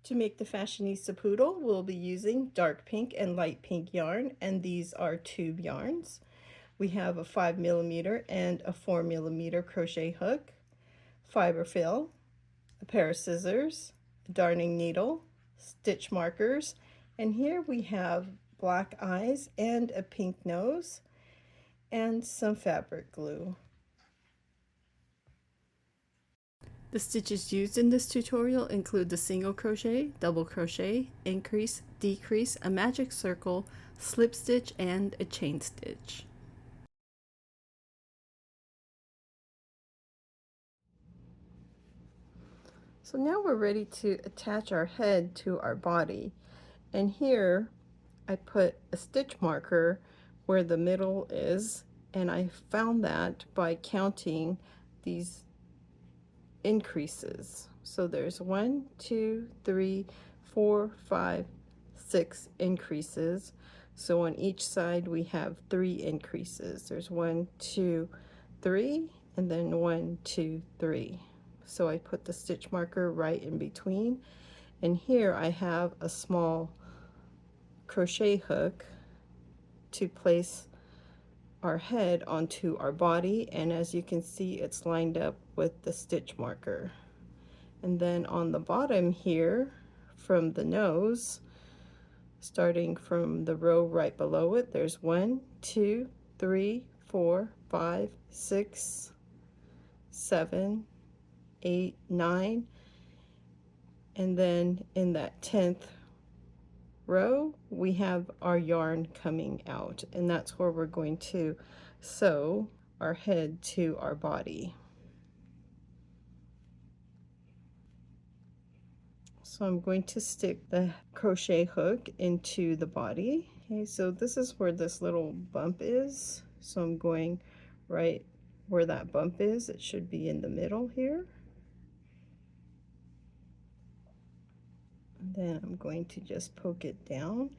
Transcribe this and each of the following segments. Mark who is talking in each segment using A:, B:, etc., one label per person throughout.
A: To make the Fashionista Poodle, we'll be using dark pink and light pink yarn, and these are tube yarns. We have a 5mm and a 4mm crochet hook, fiber fill, a pair of scissors, a darning needle, stitch markers, and here we have black eyes and a pink nose, and some fabric glue. The stitches used in this tutorial include the single crochet, double crochet, increase, decrease, a magic circle, slip stitch, and a chain stitch. So now we're ready to attach our head to our body, and here I put a stitch marker where the middle is, and I found that by counting these increases. So there's 1, 2, 3, 4, 5, 6 increases. So on each side we have 3 increases. There's 1, 2, 3, and then 1, 2, 3. So I put the stitch marker right in between, and here I have a small crochet hook to place our head onto our body, and as you can see, it's lined up with the stitch marker. And then on the bottom here, from the nose, starting from the row right below it, there's 1, 2, 3, 4, 5, 6, 7, 8, 9, and then in that 10th row we have our yarn coming out, and that's where we're going to sew our head to our body. So I'm going to stick the crochet hook into the body. Okay, so this is where this little bump is, so I'm going right where that bump is. It should be in the middle here. And then I'm going to just poke it down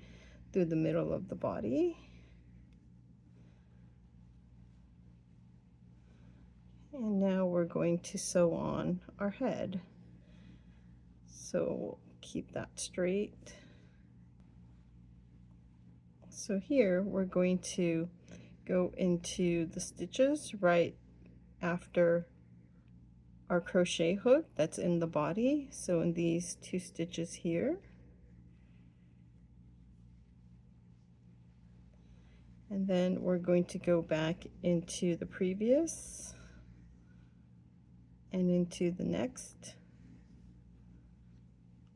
A: through the middle of the body. And now we're going to sew on our head. So keep that straight. So here we're going to go into the stitches right after our crochet hook that's in the body. So in these 2 stitches here, and then we're going to go back into the previous and into the next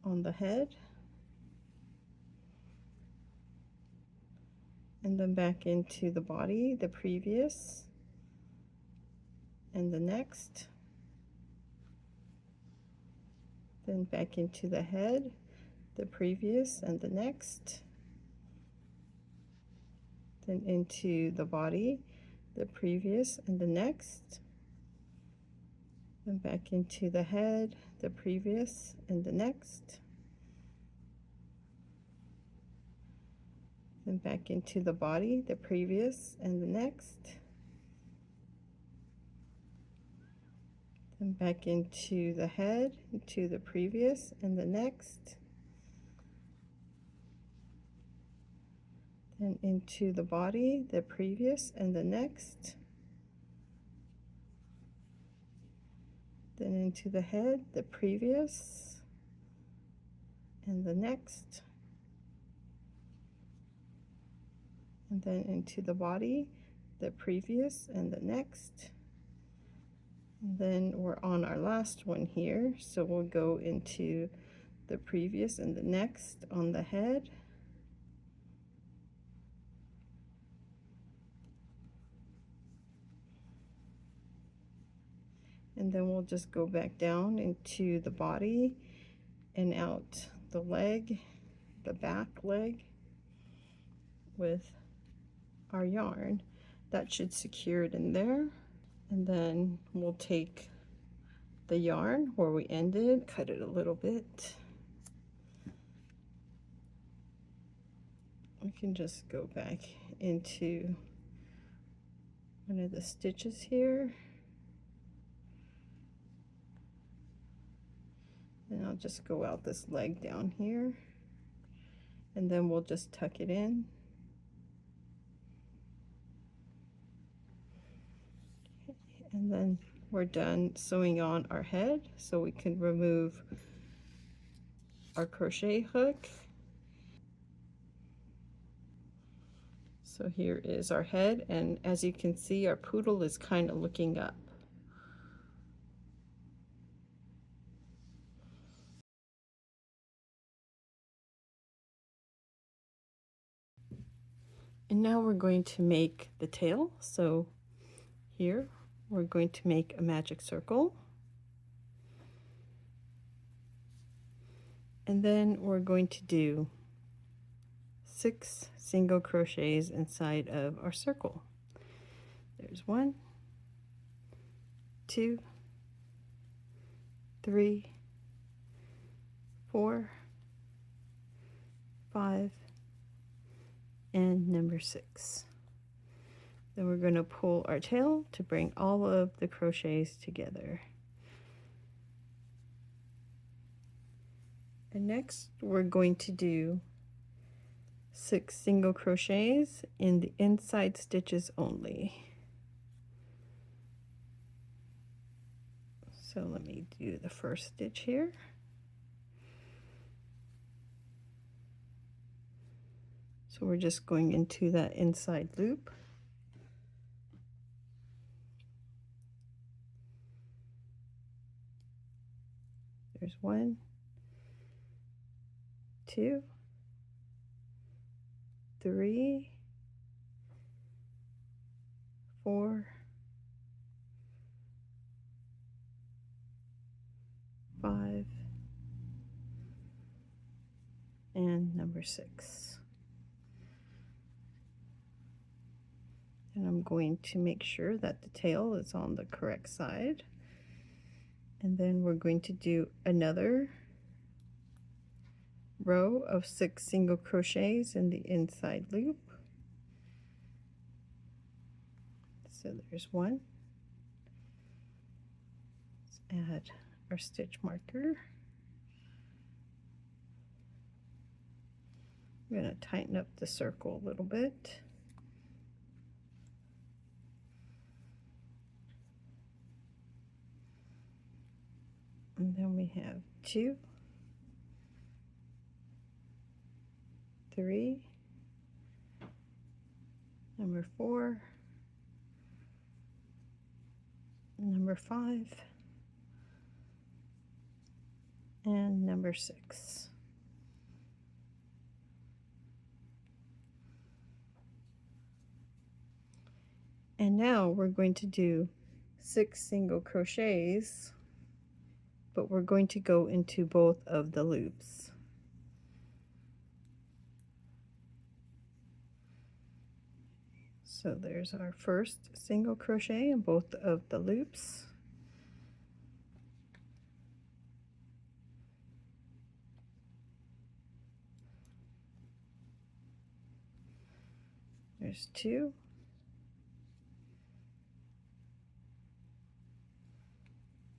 A: on the head, and then back into the body, the previous and the next, then back into the head, the previous and the next, then into the body, the previous and the next, then back into the head, the previous and the next, then back into the body, the previous and the next, then back into the head, into the previous and the next, then into the body, the previous and the next, then into the head, the previous and the next, and then into the body, the previous and the next. And then we're on our last one here, so we'll go into the previous and the next on the head, and then we'll just go back down into the body and out the leg, the back leg, with our yarn. That should secure it in there. And then we'll take the yarn where we ended, cut it a little bit. We can just go back into one of the stitches here, And I'll just go out this leg down here, and then we'll just tuck it in. And then we're done sewing on our head, so we can remove our crochet hook. So here is our head, and as you can see, our poodle is kind of looking up. And now we're going to make the tail. So here we're going to make a magic circle. And then we're going to do 6 single crochets inside of our circle. There's 1, 2, 3, 4, 5, and number 6. Then we're going to pull our tail to bring all of the crochets together. And next we're going to do 6 single crochets in the inside stitches only. So let me do the first stitch here. So we're just going into that inside loop. There's 1, 2, 3, 4, 5, and number 6. And I'm going to make sure that the tail is on the correct side. And then we're going to do another row of 6 single crochets in the inside loop. So there's 1. Let's add our stitch marker. I'm going to tighten up the circle a little bit. And then we have 2, 3, number 4, number 5, and number 6. And now we're going to do 6 single crochets, but we're going to go into both of the loops. So there's our first single crochet in both of the loops. There's 2.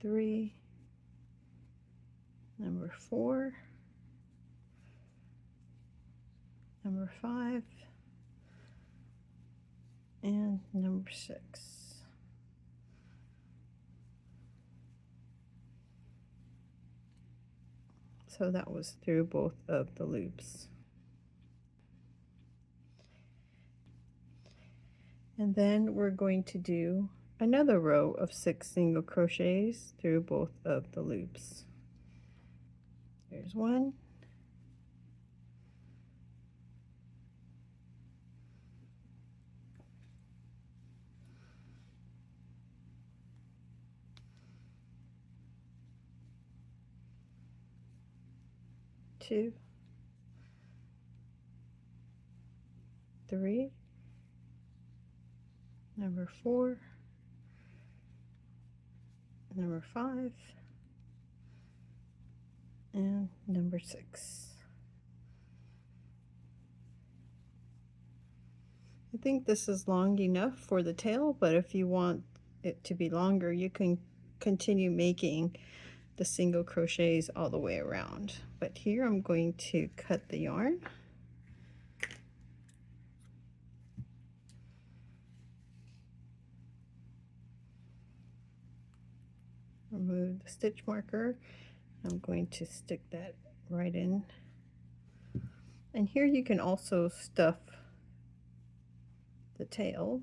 A: Three, number 4, number 5, and number 6. So that was through both of the loops. And then we're going to do another row of 6 single crochets through both of the loops. There's 1, 2, 3, number 4, number 5, and number 6. I think this is long enough for the tail, but if you want it to be longer, you can continue making the single crochets all the way around. But here I'm going to cut the yarn. Remove the stitch marker. I'm going to stick that right in. And here you can also stuff the tail.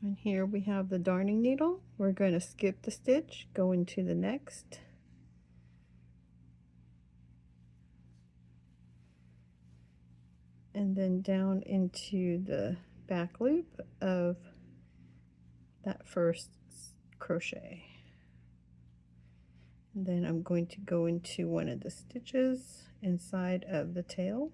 A: And here we have the darning needle. We're going to skip the stitch, go into the next. And then down into the back loop of that first crochet. And then I'm going to go into one of the stitches inside of the tail.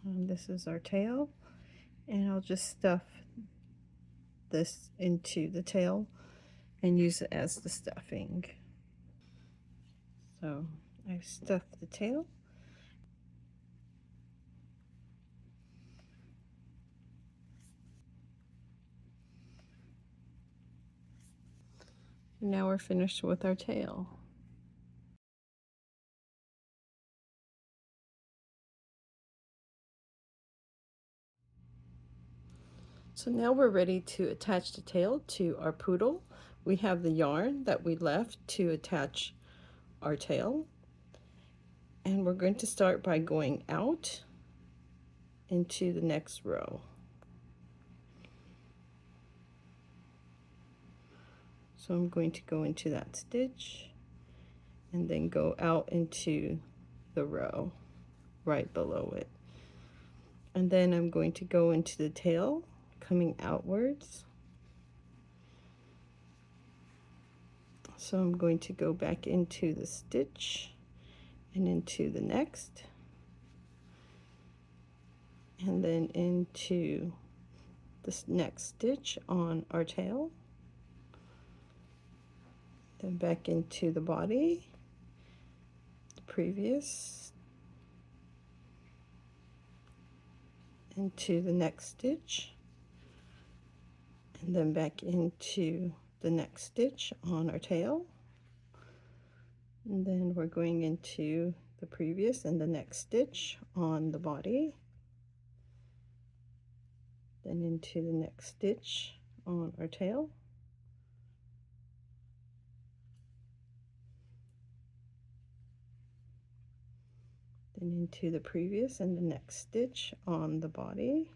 A: And this is our tail, and I'll just stuff this into the tail and use it as the stuffing. So I stuffed the tail. Now we're finished with our tail. So now we're ready to attach the tail to our poodle. We have the yarn that we left to attach our tail. And we're going to start by going out into the next row. So I'm going to go into that stitch and then go out into the row right below it. And then I'm going to go into the tail, coming outwards. So I'm going to go back into the stitch and into the next, and then into this next stitch on our tail, then back into the body, the previous, into the next stitch, and then back into the next stitch on our tail, and then we're going into the previous and the next stitch on the body, then into the next stitch on our tail, then into the previous and the next stitch on the body,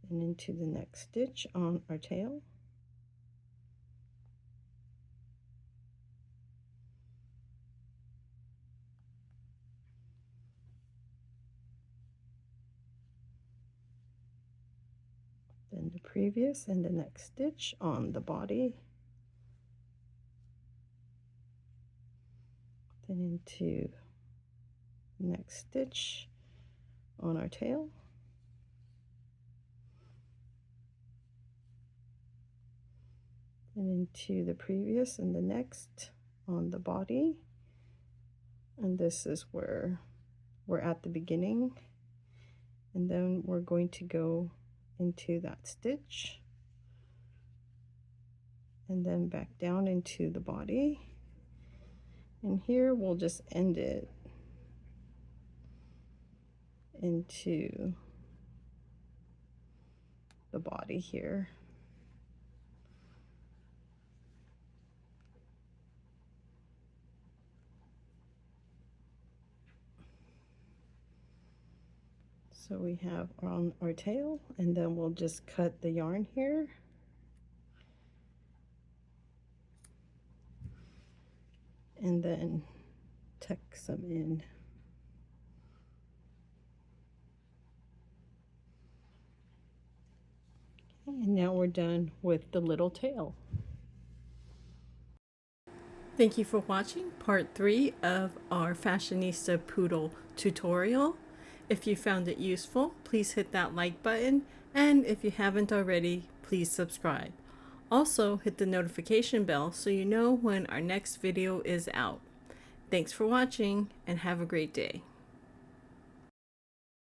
A: and into the next stitch on our tail, then the previous and the next stitch on the body, then into the next stitch on our tail, and into the previous and the next on the body. And this is where we're at the beginning, and then we're going to go into that stitch and then back down into the body, and here we'll just end it into the body here. So we have on our tail, and then we'll just cut the yarn here. And then tuck some in. Okay, and now we're done with the little tail. Thank you for watching part 3 of our Fashionista Poodle tutorial. If you found it useful, please hit that like button, and if you haven't already, please subscribe. Also, hit the notification bell so you know when our next video is out. Thanks for watching and have a great day.